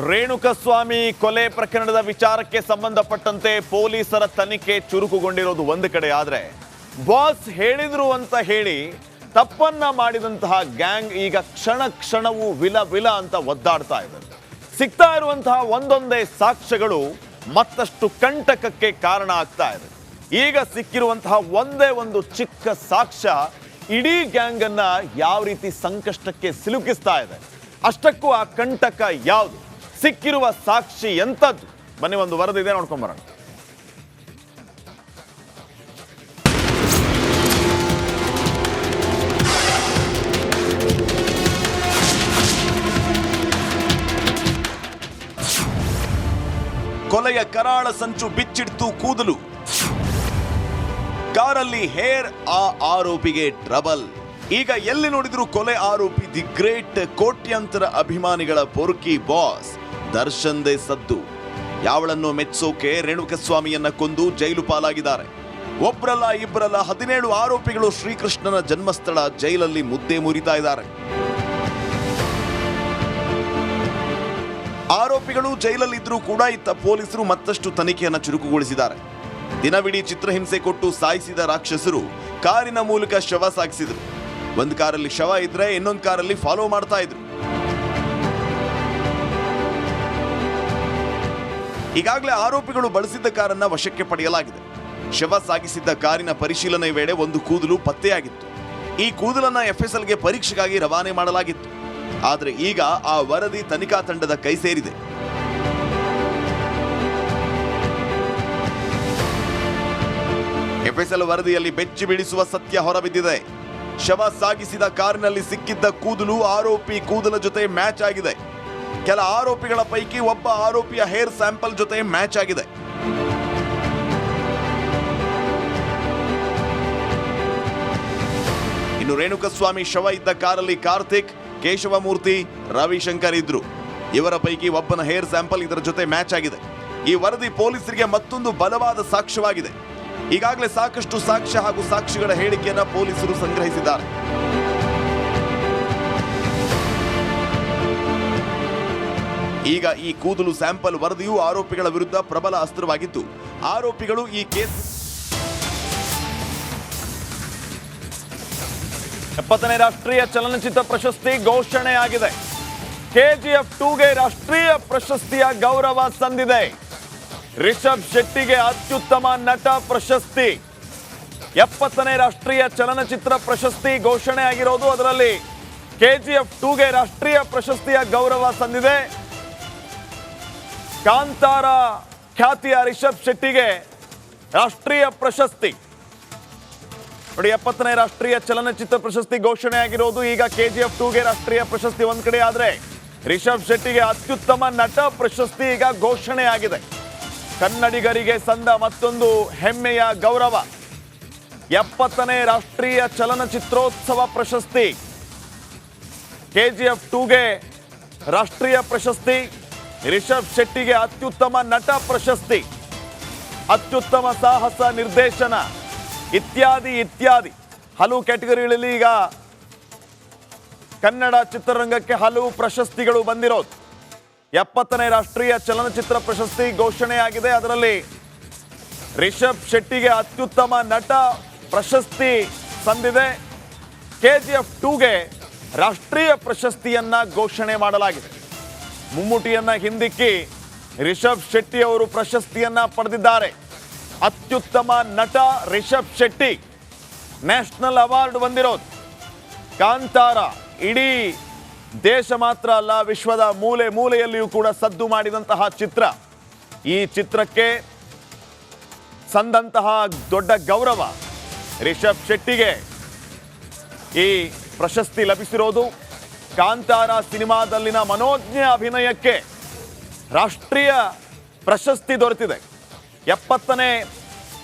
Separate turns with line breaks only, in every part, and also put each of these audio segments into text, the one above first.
ರೇಣುಕಸ್ವಾಮಿ ಕೊಲೆ ಪ್ರಕರಣದ ವಿಚಾರಕ್ಕೆ ಸಂಬಂಧಪಟ್ಟಂತೆ ಪೊಲೀಸರ ತನಿಖೆ ಚುರುಕುಗೊಂಡಿರೋದು ಒಂದು ಕಡೆ, ಆದರೆ ಬಾಸ್ ಹೇಳಿದ್ರು ಅಂತ ಹೇಳಿ ತಪ್ಪನ್ನ ಮಾಡಿದಂತಹ ಗ್ಯಾಂಗ್ ಈಗ ಕ್ಷಣ ಕ್ಷಣವೂ ವಿಲ ಅಂತ ಒದ್ದಾಡ್ತಾ ಇದೆ. ಸಿಗ್ತಾ ಇರುವಂತಹ ಒಂದೊಂದೇ ಸಾಕ್ಷ್ಯಗಳು ಮತ್ತಷ್ಟು ಕಂಟಕಕ್ಕೆ ಕಾರಣ ಆಗ್ತಾ ಇದೆ. ಈಗ ಸಿಕ್ಕಿರುವಂತಹ ಒಂದೇ ಒಂದು ಚಿಕ್ಕ ಸಾಕ್ಷ್ಯ ಇಡೀ ಗ್ಯಾಂಗ್ ಅನ್ನ ಯಾವ ರೀತಿ ಸಂಕಷ್ಟಕ್ಕೆ ಸಿಲುಕಿಸ್ತಾ ಇದೆ. ಅಷ್ಟಕ್ಕೂ ಆ ಕಂಟಕ ಯಾವುದು, ಸಿಕ್ಕಿರುವ ಸಾಕ್ಷಿ ಎಂಥದ್ದು? ಬನ್ನಿ, ಒಂದು ವರದಿ ಇದೆ, ನೋಡ್ಕೊಂಬರೋಣ. ಕೊಲೆಯ ಕರಾಳ ಸಂಚು ಬಿಚ್ಚಿಡ್ತು ಕೂದಲು, ಕಾರಲ್ಲಿ ಹೇರ್, ಆ ಆರೋಪಿಗೆ ಟ್ರಬಲ್. ಈಗ ಎಲ್ಲಿ ನೋಡಿದ್ರು ಕೊಲೆ ಆರೋಪಿ ದಿ ಗ್ರೇಟ್, ಕೋಟ್ಯಾಂತರ ಅಭಿಮಾನಿಗಳ ಪೊರ್ಕಿ ಬಾಸ್ ದರ್ಶನ್ದೇ ಸದ್ದು. ಯಾವಳನ್ನು ಮೆಚ್ಚೋಕೆ ರೇಣುಕಸ್ವಾಮಿಯನ್ನ ಕೊಂದು ಜೈಲು ಪಾಲಾಗಿದ್ದಾರೆ. ಒಬ್ಬರಲ್ಲ ಇಬ್ಬರಲ್ಲ 17 ಆರೋಪಿಗಳು ಶ್ರೀಕೃಷ್ಣನ ಜನ್ಮಸ್ಥಳ ಜೈಲಲ್ಲಿ ಮುದ್ದೆ ಮುರಿತಾ ಇದ್ದಾರೆ. ಆರೋಪಿಗಳು ಜೈಲಲ್ಲಿದ್ರೂ ಕೂಡ ಇತ್ತ ಪೊಲೀಸರು ಮತ್ತಷ್ಟು ತನಿಖೆಯನ್ನು ಚುರುಕುಗೊಳಿಸಿದ್ದಾರೆ. ದಿನವಿಡೀ ಚಿತ್ರಹಿಂಸೆ ಕೊಟ್ಟು ಸಾಯಿಸಿದ ರಾಕ್ಷಸರು ಕಾರಿನ ಮೂಲಕ ಶವ ಸಾಗಿಸಿದ್ರು. ಒಂದು ಕಾರಲ್ಲಿ ಶವ ಇದ್ರೆ ಇನ್ನೊಂದು ಕಾರಲ್ಲಿ ಫಾಲೋ ಮಾಡ್ತಾ ಇದ್ರು. ಈಗಾಗಲೇ ಆರೋಪಿಗಳು ಬಳಸಿದ್ದ ಕಾರನ್ನ ವಶಕ್ಕೆ ಪಡೆಯಲಾಗಿದೆ. ಶವ ಸಾಗಿಸಿದ್ದ ಕಾರಿನ ಪರಿಶೀಲನೆ ವೇಳೆ ಒಂದು ಕೂದಲು ಪತ್ತೆಯಾಗಿತ್ತು. ಈ ಕೂದಲನ್ನ FSLಗೆ ಪರೀಕ್ಷೆಗಾಗಿ ರವಾನೆ ಮಾಡಲಾಗಿತ್ತು. ಆದರೆ ಈಗ ಆ ವರದಿ ತನಿಖಾ ತಂಡದ ಕೈ ಸೇರಿದೆ. FSL ವರದಿಯಲ್ಲಿ ಬೆಚ್ಚಿ ಬೀಳಿಸುವ ಸತ್ಯ ಹೊರಬಿದ್ದಿದೆ. ಶವ ಸಾಗಿಸಿದ ಕಾರಿನಲ್ಲಿ ಸಿಕ್ಕಿದ್ದ ಕೂದಲು ಆರೋಪಿ ಕೂದಲ ಜೊತೆ ಮ್ಯಾಚ್ ಆಗಿದೆ. ಕೆಲ ಆರೋಪಿಗಳ ಪೈಕಿ ಒಬ್ಬ ಆರೋಪಿಯ ಹೇರ್ ಸ್ಯಾಂಪಲ್ ಜೊತೆ ಮ್ಯಾಚ್ ಆಗಿದೆ. ಇನ್ನು ರೇಣುಕಸ್ವಾಮಿ ಶವ ಇದ್ದ ಕಾರಲ್ಲಿ ಕಾರ್ತಿಕ್, ಕೇಶವಮೂರ್ತಿ, ರವಿಶಂಕರ್ ಇದ್ರು. ಇವರ ಪೈಕಿ ಒಬ್ಬನ ಹೇರ್ ಸ್ಯಾಂಪಲ್ ಇದರ ಜೊತೆ ಮ್ಯಾಚ್ ಆಗಿದೆ. ಈ ವರದಿ ಪೊಲೀಸರಿಗೆ ಮತ್ತೊಂದು ಬಲವಾದ ಸಾಕ್ಷ್ಯವಾಗಿದೆ. ಈಗಾಗಲೇ ಸಾಕಷ್ಟು ಸಾಕ್ಷ್ಯ ಹಾಗೂ ಸಾಕ್ಷಿಗಳ ಹೇಳಿಕೆಯನ್ನ ಪೊಲೀಸರು ಸಂಗ್ರಹಿಸಿದ್ದಾರೆ. ಈಗ ಈ ಕೂದಲು ಸ್ಯಾಂಪಲ್ ವರದಿಯು ಆರೋಪಿಗಳ ವಿರುದ್ಧ ಪ್ರಬಲ ಅಸ್ತ್ರವಾಗಿದ್ದು, ಆರೋಪಿಗಳು ಈ ಕೇಸ್ 70ನೇ ರಾಷ್ಟ್ರೀಯ ಚಲನಚಿತ್ರ ಪ್ರಶಸ್ತಿ ಘೋಷಣೆಯಾಗಿದೆ. KGF 2ಗೆ ರಾಷ್ಟ್ರೀಯ ಪ್ರಶಸ್ತಿಯ ಗೌರವ ಸಂದಿದೆ. ರಿಷಬ್ ಶೆಟ್ಟಿಗೆ ಅತ್ಯುತ್ತಮ ನಟ ಪ್ರಶಸ್ತಿ. 70ನೇ ರಾಷ್ಟ್ರೀಯ ಚಲನಚಿತ್ರ ಪ್ರಶಸ್ತಿ ಘೋಷಣೆ ಆಗಿರೋದು, ಅದರಲ್ಲಿ KGF 2ಗೆ ರಾಷ್ಟ್ರೀಯ ಪ್ರಶಸ್ತಿಯ ಗೌರವ ಸಂದಿದೆ. ಕಾಂತಾರ ಖ್ಯಾತಿಯ ರಿಷಬ್ ಶೆಟ್ಟಿಗೆ ರಾಷ್ಟ್ರೀಯ ಪ್ರಶಸ್ತಿ ನೋಡಿ. 70ನೇ ರಾಷ್ಟ್ರೀಯ ಚಲನಚಿತ್ರ ಪ್ರಶಸ್ತಿ ಘೋಷಣೆ ಆಗಿರೋದು. ಈಗ KGF 2ಗೆ ರಾಷ್ಟ್ರೀಯ ಪ್ರಶಸ್ತಿ ಒಂದ್ ಕಡೆ ಆದ್ರೆ, ರಿಷಬ್ ಶೆಟ್ಟಿಗೆ ಅತ್ಯುತ್ತಮ ನಟ ಪ್ರಶಸ್ತಿ ಈಗ ಘೋಷಣೆ ಆಗಿದೆ. ಕನ್ನಡಿಗರಿಗೆ ಸಂದ ಮತ್ತೊಂದು ಹೆಮ್ಮೆಯ ಗೌರವ. 70ನೇ ರಾಷ್ಟ್ರೀಯ ಚಲನಚಿತ್ರೋತ್ಸವ ಪ್ರಶಸ್ತಿ, KGF 2ಗೆ ರಾಷ್ಟ್ರೀಯ ಪ್ರಶಸ್ತಿ, ರಿಷಬ್ ಶೆಟ್ಟಿಗೆ ಅತ್ಯುತ್ತಮ ನಟ ಪ್ರಶಸ್ತಿ, ಅತ್ಯುತ್ತಮ ಸಾಹಸ ನಿರ್ದೇಶನ ಇತ್ಯಾದಿ ಇತ್ಯಾದಿ ಹಲವು ಕ್ಯಾಟಗರಿಗಳಲ್ಲಿ ಈಗ ಕನ್ನಡ ಚಿತ್ರರಂಗಕ್ಕೆ ಹಲವು ಪ್ರಶಸ್ತಿಗಳು ಬಂದಿರೋದು. 70ನೇ ರಾಷ್ಟ್ರೀಯ ಚಲನಚಿತ್ರ ಪ್ರಶಸ್ತಿ ಘೋಷಣೆಯಾಗಿದೆ. ಅದರಲ್ಲಿ ರಿಷಬ್ ಶೆಟ್ಟಿಗೆ ಅತ್ಯುತ್ತಮ ನಟ ಪ್ರಶಸ್ತಿ ಸಂದಿದೆ. KGF 2ಗೆ ರಾಷ್ಟ್ರೀಯ ಪ್ರಶಸ್ತಿಯನ್ನ ಘೋಷಣೆ ಮಾಡಲಾಗಿದೆ. ಮಮ್ಮೂಟಿಯನ್ನ ಹಿಂದಿಕ್ಕಿ ರಿಷಬ್ ಶೆಟ್ಟಿ ಅವರು ಪ್ರಶಸ್ತಿಯನ್ನ ಪಡೆದಿದ್ದಾರೆ. ಅತ್ಯುತ್ತಮ ನಟ ರಿಷಬ್ ಶೆಟ್ಟಿ ನ್ಯಾಷನಲ್ ಅವಾರ್ಡ್ ಬಂದಿರೋದು. ಕಾಂತಾರ ಇಡೀ ದೇಶ ಮಾತ್ರ ಅಲ್ಲ, ವಿಶ್ವದ ಮೂಲೆ ಮೂಲೆಯಲ್ಲಿಯೂ ಕೂಡ ಸದ್ದು ಮಾಡಿದಂತಹ ಚಿತ್ರ. ಈ ಚಿತ್ರಕ್ಕೆ ಸಂದಂತಹ ದೊಡ್ಡ ಗೌರವ ರಿಷಬ್ ಶೆಟ್ಟಿಗೆ ಈ ಪ್ರಶಸ್ತಿ ಲಭಿಸಿರೋದು. ಕಾಂತಾರ ಸಿನಿಮಾದಲ್ಲಿನ ಮನೋಜ್ಞ ಅಭಿನಯಕ್ಕೆ ರಾಷ್ಟ್ರೀಯ ಪ್ರಶಸ್ತಿ ದೊರೆತಿದೆ. 70ನೇ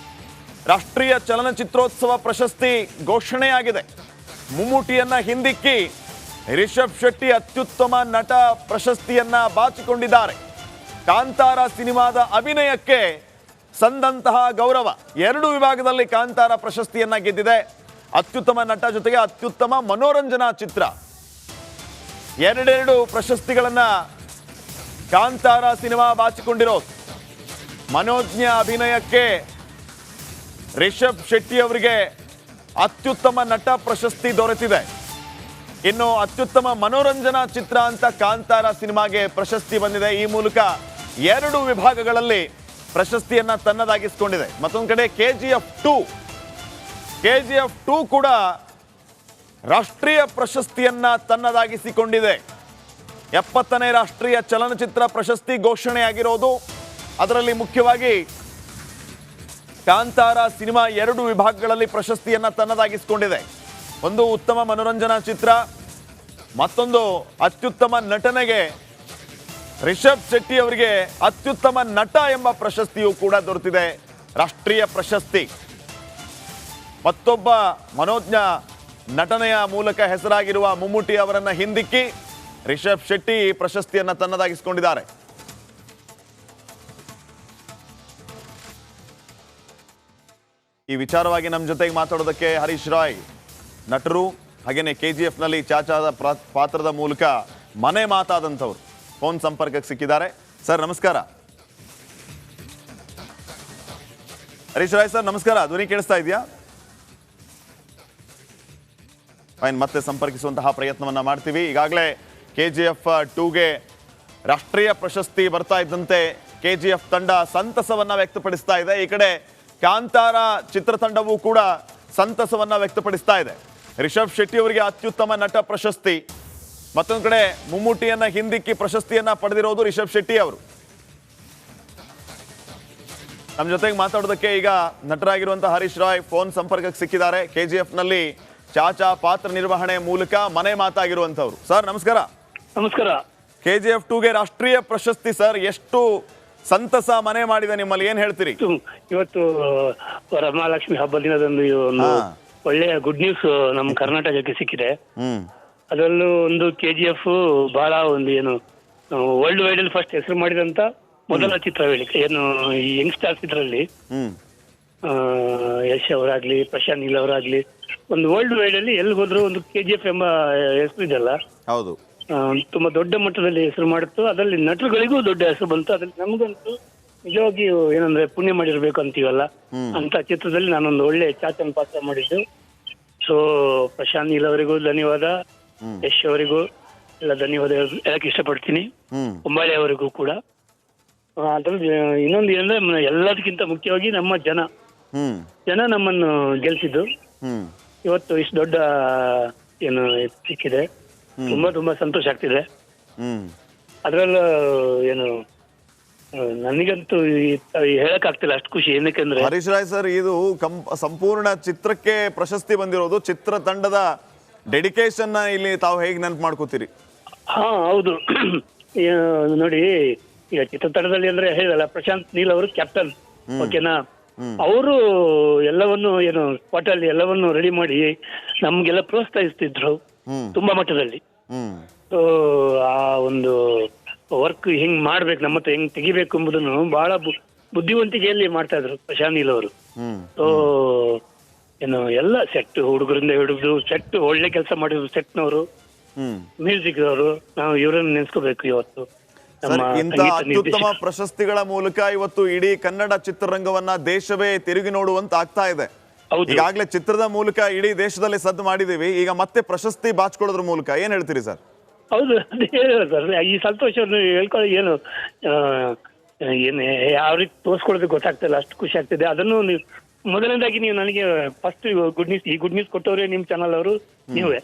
ರಾಷ್ಟ್ರೀಯ ಚಲನಚಿತ್ರೋತ್ಸವ ಪ್ರಶಸ್ತಿ ಘೋಷಣೆಯಾಗಿದೆ. ಮಮ್ಮೂಟಿಯನ್ನ ಹಿಂದಿಕ್ಕಿ ರಿಷಬ್ ಶೆಟ್ಟಿ ಅತ್ಯುತ್ತಮ ನಟ ಪ್ರಶಸ್ತಿಯನ್ನ ಬಾಚಿಕೊಂಡಿದ್ದಾರೆ. ಕಾಂತಾರ ಸಿನಿಮಾದ ಅಭಿನಯಕ್ಕೆ ಸಂದಂತಹ ಗೌರವ. 2 ವಿಭಾಗದಲ್ಲಿ ಕಾಂತಾರ ಪ್ರಶಸ್ತಿಯನ್ನ ಗೆದ್ದಿದೆ. ಅತ್ಯುತ್ತಮ ನಟ ಜೊತೆಗೆ ಅತ್ಯುತ್ತಮ ಮನೋರಂಜನಾ ಚಿತ್ರ, ಎರಡೆರಡು ಪ್ರಶಸ್ತಿಗಳನ್ನ ಕಾಂತಾರ ಸಿನಿಮಾ ಬಾಚಿಕೊಂಡಿರೋದು. ಮನೋಜ್ಞ ಅಭಿನಯಕ್ಕೆ ರಿಷಬ್ ಶೆಟ್ಟಿ ಅವರಿಗೆ ಅತ್ಯುತ್ತಮ ನಟ ಪ್ರಶಸ್ತಿ ದೊರೆತಿದೆ. ಇನ್ನು ಅತ್ಯುತ್ತಮ ಮನೋರಂಜನಾ ಚಿತ್ರ ಅಂತ ಕಾಂತಾರ ಸಿನಿಮಾಗೆ ಪ್ರಶಸ್ತಿ ಬಂದಿದೆ. ಈ ಮೂಲಕ 2 ವಿಭಾಗಗಳಲ್ಲಿ ಪ್ರಶಸ್ತಿಯನ್ನ ತನ್ನದಾಗಿಸಿಕೊಂಡಿದೆ. ಮತ್ತೊಂದು ಕಡೆ ಕೆಜಿಎಫ್ 2 ಕೂಡ ರಾಷ್ಟ್ರೀಯ ಪ್ರಶಸ್ತಿಯನ್ನ ತನ್ನದಾಗಿಸಿಕೊಂಡಿದೆ. 70ನೇ ರಾಷ್ಟ್ರೀಯ ಚಲನಚಿತ್ರ ಪ್ರಶಸ್ತಿ ಘೋಷಣೆಯಾಗಿರೋದು. ಅದರಲ್ಲಿ ಮುಖ್ಯವಾಗಿ ಕಾಂತಾರ ಸಿನಿಮಾ 2 ವಿಭಾಗಗಳಲ್ಲಿ ಪ್ರಶಸ್ತಿಯನ್ನ ತನ್ನದಾಗಿಸಿಕೊಂಡಿದೆ. ಒಂದು ಉತ್ತಮ ಮನೋರಂಜನಾ ಚಿತ್ರ, ಮತ್ತೊಂದು ಅತ್ಯುತ್ತಮ ನಟನೆಗೆ ರಿಷಬ್ ಶೆಟ್ಟಿ ಅವರಿಗೆ ಅತ್ಯುತ್ತಮ ನಟ ಎಂಬ ಪ್ರಶಸ್ತಿಯೂ ಕೂಡ ದೊರೆತಿದೆ, ರಾಷ್ಟ್ರೀಯ ಪ್ರಶಸ್ತಿ. ಮತ್ತೊಬ್ಬ ಮನೋಜ್ಞ ನಟನೆಯ ಮೂಲಕ ಹೆಸರಾಗಿರುವ ಮಮ್ಮೂಟಿ ಅವರನ್ನ ಹಿಂದಿಕ್ಕಿ ರಿಷಬ್ ಶೆಟ್ಟಿ ಪ್ರಶಸ್ತಿಯನ್ನ ತನ್ನದಾಗಿಸಿಕೊಂಡಿದ್ದಾರೆ. ಈ ವಿಚಾರವಾಗಿ ನಮ್ಮ ಜೊತೆಗೆ ಮಾತಾಡೋದಕ್ಕೆ ಹರೀಶ್ ರಾಯ್, ನಟರು, ಹಾಗೇನೆ KGF ನಲ್ಲಿ ಚಾಚಾದ ಪಾತ್ರದ ಮೂಲಕ ಮನೆ ಮಾತಾದಂಥವ್ರು ಫೋನ್ ಸಂಪರ್ಕಕ್ಕೆ ಸಿಕ್ಕಿದ್ದಾರೆ. ಸರ್ ನಮಸ್ಕಾರ. ಹರೀಶ್ ರಾಯ್ ಸರ್ ನಮಸ್ಕಾರ, ಧ್ವನಿ ಕೇಳಿಸ್ತಾ ಇದೆಯಾ? ಫೈನ್, ಮತ್ತೆ ಸಂಪರ್ಕಿಸುವಂತಹ ಪ್ರಯತ್ನವನ್ನ ಮಾಡ್ತೀವಿ. ಈಗಾಗಲೇ KGF 2ಗೆ ರಾಷ್ಟ್ರೀಯ ಪ್ರಶಸ್ತಿ ಬರ್ತಾ ಇದ್ದಂತೆ KGF ತಂಡ ಸಂತಸವನ್ನ ವ್ಯಕ್ತಪಡಿಸ್ತಾ ಇದೆ. ಈ ಕಡೆ ಕಾಂತಾರ ಚಿತ್ರತಂಡವೂ ಕೂಡ ಸಂತಸವನ್ನ ವ್ಯಕ್ತಪಡಿಸ್ತಾ ಇದೆ. ರಿಷಬ್ ಶೆಟ್ಟಿ ಅವರಿಗೆ ಅತ್ಯುತ್ತಮ ನಟ ಪ್ರಶಸ್ತಿ, ಮತ್ತೊಂದು ಕಡೆ ಮಮ್ಮೂಟಿಯನ್ನ ಹಿಂದಿಕ್ಕಿ ಪ್ರಶಸ್ತಿಯನ್ನ ಪಡೆದಿರೋದು ರಿಷಬ್ ಶೆಟ್ಟಿ ಅವರು. ನಮ್ಮ ಜೊತೆಗೆ ಮಾತಾಡೋದಕ್ಕೆ ಈಗ ನಟರಾಗಿರುವಂತಹ ಹರೀಶ್ ರಾಯ್ ಫೋನ್ ಸಂಪರ್ಕಕ್ಕೆ ಸಿಕ್ಕಿದ್ದಾರೆ. KGF ನಲ್ಲಿ ಚಾಚಾ ಪಾತ್ರ ನಿರ್ವಹಣೆ ಮೂಲಕ ಮನೆ ಮಾತಾಗಿರುವಂತವ್ರು. ಸರ್ ನಮಸ್ಕಾರ.
ನಮಸ್ಕಾರ.
KGF 2ಗೆ ರಾಷ್ಟ್ರೀಯ ಪ್ರಶಸ್ತಿ ಸರ್, ಎಷ್ಟು ಸಂತಸ ಮನೆ ಮಾಡಿದೆ ನಿಮ್ಮಲ್ಲಿ, ಏನ್ ಹೇಳ್ತೀರಿ?
ಇವತ್ತು ವರಮಹಾಲಕ್ಷ್ಮಿ ಹಬ್ಬ ದಿನದಂದು ಒಂದು ಒಳ್ಳೆಯ ಗುಡ್ ನ್ಯೂಸ್ ನಮ್ಮ ಕರ್ನಾಟಕಕ್ಕೆ ಸಿಕ್ಕಿದೆ. ಅದರಲ್ಲೂ ಒಂದು KGF ಬಹಳ ಒಂದು ಏನು ವರ್ಲ್ಡ್ ವೈಡ್ ಅಲ್ಲಿ ಫಸ್ಟ್ ಹೆಸರು ಮಾಡಿದಂತ ಮೊದಲ ಚಿತ್ರ ಹೇಳಿ, ಏನು ಈ ಯಂಗ್ಸ್ಟರ್ಸ್ ಇದರಲ್ಲಿ ಯಶ್ ಅವರಾಗ್ಲಿ ಪ್ರಶಾಂತ್ ನೀಲ್ ಅವರಾಗ್ಲಿ ಒಂದು ವರ್ಲ್ಡ್ ವೈಡ್ ಅಲ್ಲಿ ಎಲ್ಲಿ ಹೋದ್ರು ಒಂದು KGF ಎಂಬ ಹೆಸರು ಇದೆಲ್ಲ
ಹೌದು
ತುಂಬಾ ದೊಡ್ಡ ಮಟ್ಟದಲ್ಲಿ ಹೆಸರು ಮಾಡುತ್ತು. ಅದರಲ್ಲಿ ನಟರುಗಳಿಗೂ ದೊಡ್ಡ ಹೆಸರು ಬಂತು. ಅದ್ರಲ್ಲಿ ನಮಗಂತೂ ನಿಜವಾಗಿಯೂ ಏನಂದ್ರೆ ಪುಣ್ಯ ಮಾಡಿರ್ಬೇಕು ಅಂತೀವಲ್ಲ ಅಂತ ಚಿತ್ರದಲ್ಲಿ ನಾನೊಂದು ಒಳ್ಳೆ ಚಾಚನ್ ಪಾತ್ರ ಮಾಡಿದ್ದು. ಸೊ ಪ್ರಶಾಂತ್ ನೀಲ್ ಅವರಿಗೂ ಧನ್ಯವಾದ, ಯಶ್ ಅವರಿಗೂ ಎಲ್ಲ ಧನ್ಯವಾದ ಹೇಳಕ್ ಇಷ್ಟಪಡ್ತೀನಿ, ಕುಂಬಳೆ ಅವರಿಗೂ ಕೂಡ. ಅದ್ರಲ್ಲಿ ಇನ್ನೊಂದು ಏನಂದ್ರೆ ಎಲ್ಲದಕ್ಕಿಂತ ಮುಖ್ಯವಾಗಿ ನಮ್ಮ ಜನ ನಮ್ಮನ್ನು ಗೆಲ್ಸಿದ್ದು. ಇವತ್ತು ಇಷ್ಟು ದೊಡ್ಡ ಏನು ಸಿಕ್ಕಿದೆ, ತುಂಬಾ ಸಂತೋಷ ಆಗ್ತಿದೆ. ಅದ್ರಲ್ಲೂ ಏನು ನನಗಂತೂ ಹೇಳಕ್ ಆಗ್ತಿಲ್ಲ, ಅಷ್ಟು ಖುಷಿ. ಏನಕ್ಕೆಂದ್ರೆ
ಹರೀಶ್ ರಾಯ್ ಸರ್, ಇದು ಸಂಪೂರ್ಣ ಚಿತ್ರಕ್ಕೆ ಪ್ರಶಸ್ತಿ ಬಂದಿರೋದು. ಚಿತ್ರತಂಡದ ಡೆಡಿಕೇಶನ್ ಇಲ್ಲಿ ತಾವು ಹೇಗೆ ನೆನಪು ಮಾಡ್ಕೋತೀರಿ?
ಹಾ ಹೌದು, ನೋಡಿ ಈಗ ಚಿತ್ರತಂಡದಲ್ಲಿ ಅಂದ್ರೆ ಹೇಳಿದಲ್ಲ ಪ್ರಶಾಂತ್ ನೀಲ್ ಅವರು ಕ್ಯಾಪ್ಟನ್, ಓಕೆನಾ, ಅವರು ಎಲ್ಲವನ್ನು ಏನು ಸ್ಪಾಟ್ ಅಲ್ಲಿ ಎಲ್ಲವನ್ನು ರೆಡಿ ಮಾಡಿ ನಮ್ಗೆಲ್ಲ ಪ್ರೋತ್ಸಾಹಿಸ್ತಿದ್ರು ತುಂಬಾ ಮಟ್ಟದಲ್ಲಿ. ಸೊ ಆ ಒಂದು ವರ್ಕ್ ಹೆಂಗ್ ಮಾಡ್ಬೇಕು, ನಮ್ಮ ಹತ್ರ ಹೆಂಗ್ ತೆಗಿಬೇಕು ಎಂಬುದನ್ನು ಬಹಳ ಬುದ್ಧಿವಂತಿಕೆಯಲ್ಲಿ ಮಾಡ್ತಾ ಇದ್ರು ಪ್ರಶಾಂತ್ ನೀಲ್ ಅವರು. ಸೊ ಏನು ಎಲ್ಲ ಸೆಟ್ ಹುಡುಗರಿಂದ ಹಿಡಿದು ಸೆಟ್ ಒಳ್ಳೆ ಕೆಲಸ ಮಾಡಿದ್ರು ಸೆಟ್ನವರು, ಮ್ಯೂಸಿಕ್ ಅವರು, ನಾವು ಇವರನ್ನು ನೆನ್ಸ್ಕೋಬೇಕು. ಇವತ್ತು
ಇಂಥ ಅತ್ಯುತ್ತಮ ಪ್ರಶಸ್ತಿಗಳ ಮೂಲಕ ಇವತ್ತು ಇಡೀ ಕನ್ನಡ ಚಿತ್ರರಂಗವನ್ನ ದೇಶವೇ ತಿರುಗಿ ನೋಡುವಂತ ಆಗ್ತಾ ಇದೆ. ಈಗಾಗಲೇ ಚಿತ್ರದ ಮೂಲಕ ಇಡೀ ದೇಶದಲ್ಲಿ ಸದ್ದು ಮಾಡಿದೀವಿ, ಈಗ ಮತ್ತೆ ಪ್ರಶಸ್ತಿ ಬಾಚ್ಕೊಳ್ಳೋದ್ರ ಮೂಲಕ ಏನ್ ಹೇಳ್ತೀರಿ ಸರ್?
ಹೌದು, ಅದೇ ಸರ್, ಈ ಸಂತೋಷವನ್ನು ಹೇಳ್ಕೊಳ್ಳಿ ಏನು ಯಾವ ರೀತಿ ತೋರಿಸ್ಕೊಳ್ಳೋದಕ್ಕೆ ಗೊತ್ತಾಗ್ತಿಲ್ಲ, ಅಷ್ಟು ಖುಷಿ ಆಗ್ತಿದೆ. ಅದನ್ನು ನೀವು ಮೊದಲನೇದಾಗಿ ನೀವು ನನಗೆ ಫಸ್ಟ್ ಗುಡ್ ನ್ಯೂಸ್ ಕೊಟ್ಟವ್ರೆ ನಿಮ್ಮ ಚಾನಲ್ ಅವರು ನೀವೇ.